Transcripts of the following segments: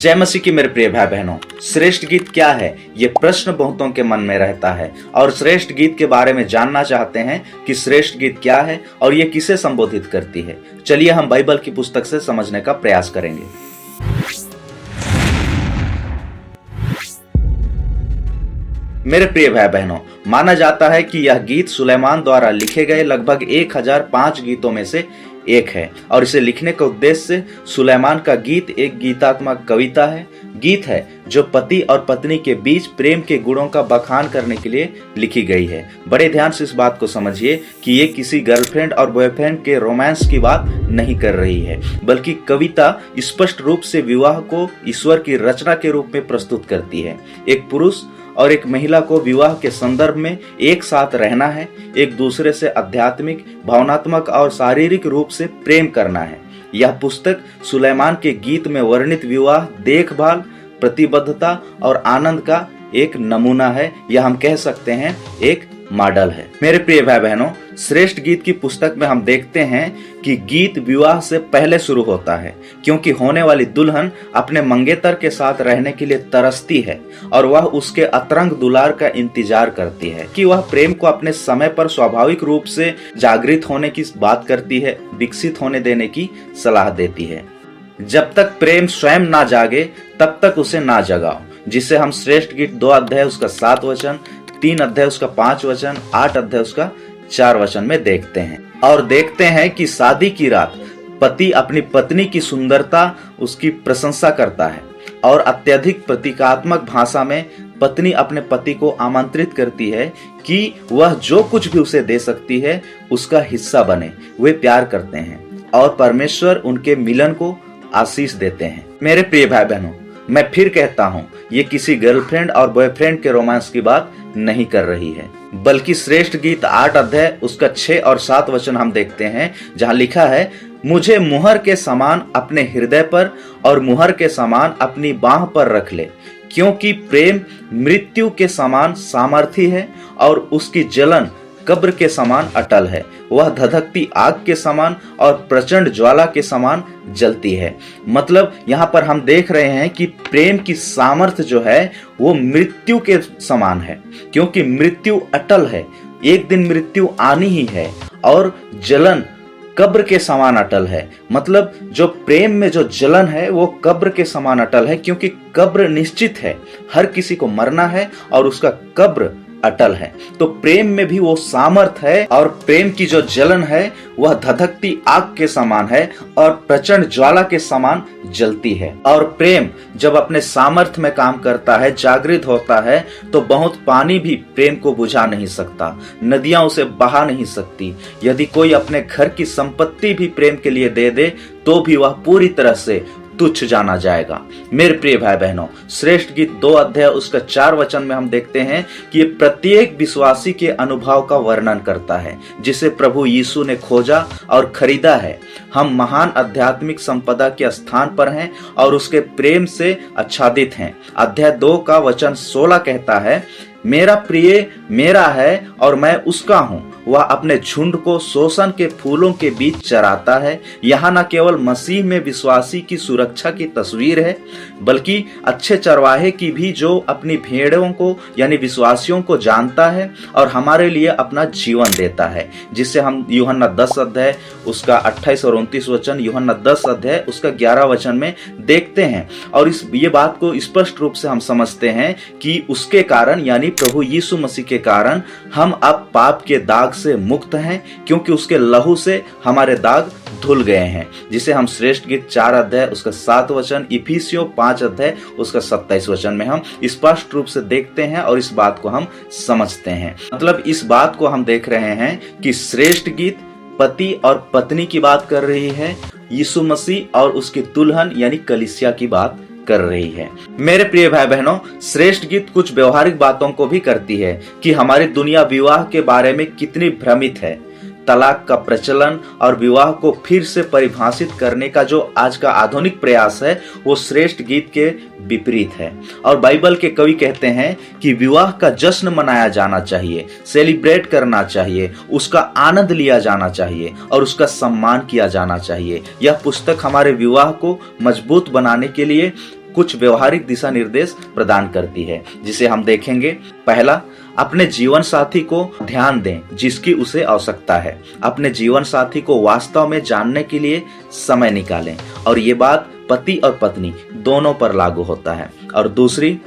जय मसीह की मेरे प्रिय भाई बहनों, श्रेष्ठ गीत क्या है? ये प्रश्न बहुतों के मन में रहता है और श्रेष्ठ गीत के बारे में जानना चाहते हैं कि श्रेष्ठ गीत क्या है और ये किसे संबोधित करती है। चलिए हम बाइबल की पुस्तक से समझने का प्रयास करेंगे। मेरे प्रिय भाई बहनों, माना जाता है कि यह गीत सुलेमान द्वारा लिखे गए लगभग 1005 गीतों में से एक है और इसे लिखने का उद्देश्य सुलेमान का गीत एक गीतात्मक कविता है। गीत है जो पति और पत्नी के बीच प्रेम के गुणों का बखान करने के लिए लिखी गई है। बड़े ध्यान से इस बात को समझिए कि ये किसी गर्लफ्रेंड और बॉयफ्रेंड के रोमांस की बात नहीं कर रही है, बल्कि कविता स्पष्ट रूप से विवाह को ईश्वर की रचना के रूप में प्रस्तुत करती है। एक पुरुष और एक महिला को विवाह के संदर्भ में एक साथ रहना है, एक दूसरे से आध्यात्मिक, भावनात्मक और शारीरिक रूप से प्रेम करना है। यह पुस्तक सुलेमान के गीत में वर्णित विवाह, देखभाल, प्रतिबद्धता और आनंद का एक नमूना है, या हम कह सकते हैं एक मॉडल है। मेरे प्रिय भाई बहनों, श्रेष्ठ गीत की पुस्तक में हम देखते हैं कि गीत विवाह से पहले शुरू होता है, क्योंकि होने वाली दुल्हन अपने मंगेतर के साथ रहने के लिए तरसती है और वह उसके अतरंग दुलार का इंतजार करती है कि वह प्रेम को अपने समय पर स्वाभाविक रूप से जागृत होने की बात करती है, विकसित होने देने की सलाह देती है। जब तक प्रेम स्वयं ना जागे तब तक उसे ना जगाओ, जिसे हम श्रेष्ठ गीत 2 अध्याय उसका 7 वचन, 3 अध्याय उसका 5 वचन, 8 अध्याय उसका 4 वचन में देखते हैं। और देखते हैं कि शादी की रात पति अपनी पत्नी की सुंदरता, उसकी प्रशंसा करता है और अत्यधिक प्रतीकात्मक भाषा में पत्नी अपने पति को आमंत्रित करती है कि वह जो कुछ भी उसे दे सकती है उसका हिस्सा बने। वे प्यार करते हैं और परमेश्वर उनके मिलन को आशीष देते हैं। मेरे प्रिय भाई बहनों, मैं फिर कहता हूँ, ये किसी गर्लफ्रेंड और बॉयफ्रेंड के रोमांस की बात नहीं कर रही है, बल्कि श्रेष्ठ गीत 8 अध्याय उसका 6 और 7 वचन हम देखते हैं, जहाँ लिखा है, मुझे मुहर के समान अपने हृदय पर और मुहर के समान अपनी बाह पर रख ले, क्योंकि प्रेम मृत्यु के समान सामर्थी है और उसकी जलन कब्र के समान अटल है। वह धधकती आग के समान और प्रचंड ज्वाला के समान जलती है। मतलब यहाँ पर हम देख रहे हैं कि प्रेम की सामर्थ्य जो है वो मृत्यु के समान है, क्योंकि मृत्यु अटल है, एक दिन मृत्यु आनी ही है, और जलन कब्र के समान अटल है। मतलब जो प्रेम में जो जलन है वो कब्र के समान अटल है, क्योंकि कब्र निश्चित है, हर किसी को मरना है और उसका कब्र अटल है। तो प्रेम में भी वो सामर्थ है, और प्रेम की जो जलन है वह धधकती आग के समान है और प्रचंड ज्वाला के समान जलती है। और प्रेम जब अपने सामर्थ्य में काम करता है, जागृत होता है, तो बहुत पानी भी प्रेम को बुझा नहीं सकता, नदियां उसे बहा नहीं सकती। यदि कोई अपने घर की संपत्ति भी प्रेम के लिए दे दे तो भी वह पूरी तरह से तुच्छ जाना जाएगा। मेरे प्रिय भाई बहनों, श्रेष्ठ गीत 2 अध्याय उसका 4 वचन में हम देखते हैं कि ये प्रत्येक विश्वासी के अनुभव का वर्णन करता है, जिसे प्रभु यीशु ने खोजा और खरीदा है। हम महान आध्यात्मिक संपदा के स्थान पर हैं और उसके प्रेम से आच्छादित हैं। अध्याय 2 का वचन 16 कहता है, मेरा प्रिय मेरा है और मैं उसका हूँ, वह अपने झुंड को शोषण के फूलों के बीच चराता है। यहाँ न केवल मसीह में विश्वासी की सुरक्षा की तस्वीर है, बल्कि अच्छे चरवाहे की भी, जो अपनी भेड़ों को यानी विश्वासियों को जानता है और हमारे लिए अपना जीवन देता है, जिसे हम यूहन्ना 10 अध्याय उसका 28 और 29 वचन, यूहन्ना 10 अध्याय उसका 11 वचन में देखते हैं। और ये बात को स्पष्ट रूप से हम समझते हैं कि उसके कारण यानी प्रभु यीशु मसीह के कारण हम अब पाप के दाग से मुक्त हैं, क्योंकि उसके लहू से हमारे दाग धुल गए हैं, जिसे हम श्रेष्ठ गीत 4 अध्याय उसका 7 वचन, इफिसियों 5 अध्याय उसका 27 वचन में हम स्पष्ट रूप से देखते हैं और इस बात को हम समझते हैं। मतलब इस बात को हम देख रहे हैं कि श्रेष्ठ गीत पति और पत्नी की बात कर रही है, यीशु मसीह और उसकी दुल्हन यानी कलीसिया की बात कर रही है। मेरे प्रिय भाई बहनों, श्रेष्ठ गीत कुछ व्यवहारिक बातों को भी करती है कि हमारी दुनिया विवाह के बारे में कितनी भ्रमित है। तलाक का प्रचलन और विवाह को फिर से परिभाषित करने का जो आज का आधुनिक प्रयास है वो श्रेष्ठ गीत के विपरीत है। और बाइबल के कवि कहते हैं कि विवाह का जश्न मनाया जाना चाहिए, सेलिब्रेट करना चाहिए, उसका आनंद लिया जाना चाहिए और उसका सम्मान किया जाना चाहिए। यह पुस्तक हमारे विवाह को मजबूत बनाने के लिए कुछ व्यवहारिक दिशा निर्देश प्रदान करती है, जिसे हम देखेंगे। पहला, अपने जीवन साथी को ध्यान दें जिसकी उसे आवश्यकता है। अपने जीवन साथी को वास्तव में जानने के लिए समय निकालें, और ये बात पति और पत्नी दोनों पर लागू होता है। और दूसरी,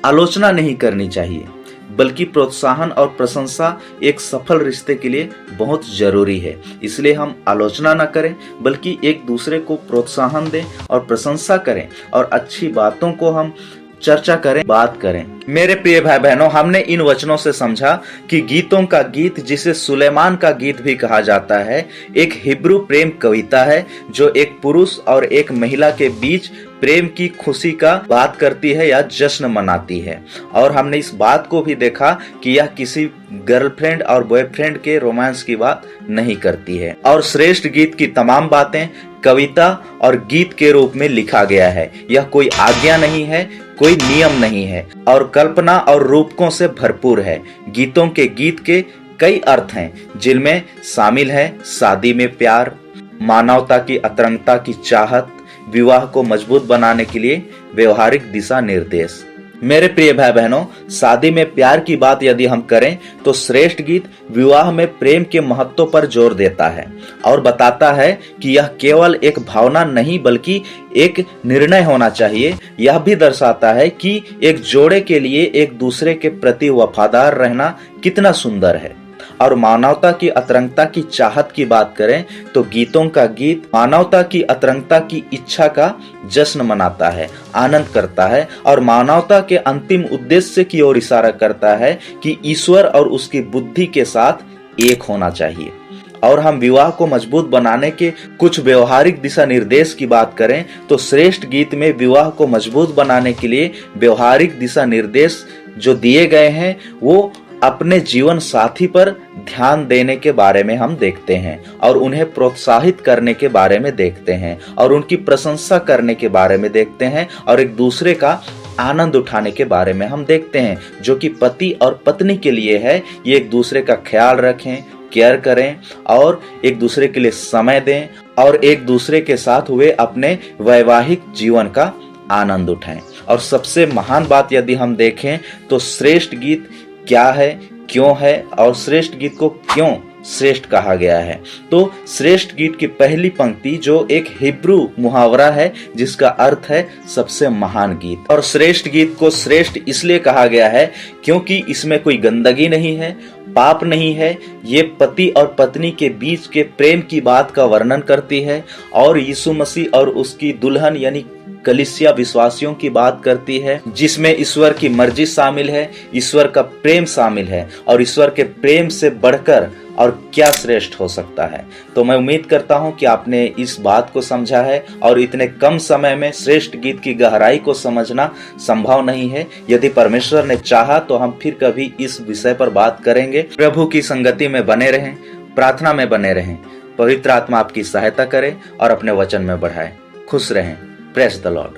आलोचना नहीं करनी चाहिए, बल्कि प्रोत्साहन और प्रशंसा एक सफल रिश्ते के लिए बहुत जरूरी है। इसलिए हम आलोचना न करें, बल्कि एक दूसरे को प्रोत्साहन दें और प्रशंसा करें, और अच्छी बातों को हम चर्चा करें, बात करें। मेरे प्रिय भाई बहनों, हमने इन वचनों से समझा कि गीतों का गीत, जिसे सुलेमान का गीत भी कहा जाता है, एक हिब्रू प्रेम कविता है जो एक पुरुष और एक महिला के बीच प्रेम की खुशी का बात करती है या जश्न मनाती है। और हमने इस बात को भी देखा कि यह किसी गर्लफ्रेंड और बॉयफ्रेंड के रोमांस की बात नहीं करती है। और श्रेष्ठ गीत की तमाम बातें कविता और गीत के रूप में लिखा गया है। यह कोई आज्ञा नहीं है, कोई नियम नहीं है, और कल्पना और रूपकों से भरपूर है। गीतों के गीत के कई अर्थ हैं, जिनमें शामिल है शादी में प्यार, मानवता की अतरंगता की चाहत, विवाह को मजबूत बनाने के लिए व्यवहारिक दिशा निर्देश। मेरे प्रिय भाई बहनों, शादी में प्यार की बात यदि हम करें तो श्रेष्ठ गीत विवाह में प्रेम के महत्व पर जोर देता है और बताता है कि यह केवल एक भावना नहीं बल्कि एक निर्णय होना चाहिए। यह भी दर्शाता है कि एक जोड़े के लिए एक दूसरे के प्रति वफादार रहना कितना सुंदर है। और मानवता की अतरंगता की चाहत की बात करें तो गीतों का गीत मानवता की अतरंगता की इच्छा का जश्न मनाता है, आनंद करता है, और मानवता के अंतिम उद्देश्य की ओर इशारा करता है कि ईश्वर और उसकी बुद्धि के साथ एक होना चाहिए। और हम विवाह को मजबूत बनाने के कुछ व्यवहारिक दिशा निर्देश की बात करें तो श्रेष्ठ गीत में विवाह को मजबूत बनाने के लिए व्यवहारिक दिशा निर्देश जो दिए गए हैं वो अपने जीवन साथी पर ध्यान देने के बारे में हम देखते हैं, और उन्हें प्रोत्साहित करने के बारे में देखते हैं, और उनकी प्रशंसा करने के बारे में देखते हैं, और एक दूसरे का आनंद उठाने के बारे में हम देखते हैं, जो कि पति और पत्नी के लिए है। ये एक दूसरे का ख्याल रखें, केयर करें, और एक दूसरे के लिए समय दें, और एक दूसरे के साथ हुए अपने वैवाहिक जीवन का आनंद उठाएं। और सबसे महान बात यदि हम देखें तो श्रेष्ठ गीत क्या है, क्यों है, और श्रेष्ठ गीत को क्यों श्रेष्ठ कहा गया है। तो श्रेष्ठ गीत की पहली पंक्ति जो एक हिब्रू मुहावरा है जिसका अर्थ है सबसे महान गीत। और श्रेष्ठ गीत को श्रेष्ठ इसलिए कहा गया है क्योंकि इसमें कोई गंदगी नहीं है, पाप नहीं है। ये पति और पत्नी के बीच के प्रेम की बात का वर्णन करती है, और यीशु मसीह और उसकी दुल्हन यानी कलीसिया विश्वासियों की बात करती है, जिसमें ईश्वर की मर्जी शामिल है, ईश्वर का प्रेम शामिल है, और ईश्वर के प्रेम से बढ़कर और क्या श्रेष्ठ हो सकता है। तो मैं उम्मीद करता हूं कि आपने इस बात को समझा है, और इतने कम समय में श्रेष्ठ गीत की गहराई को समझना संभव नहीं है। यदि परमेश्वर ने चाहा तो हम फिर कभी इस विषय पर बात करेंगे। प्रभु की संगति में बने रहें, प्रार्थना में बने रहें, पवित्र आत्मा आपकी सहायता करे और अपने वचन में बढ़ाए। खुश रहें। Praise the Lord.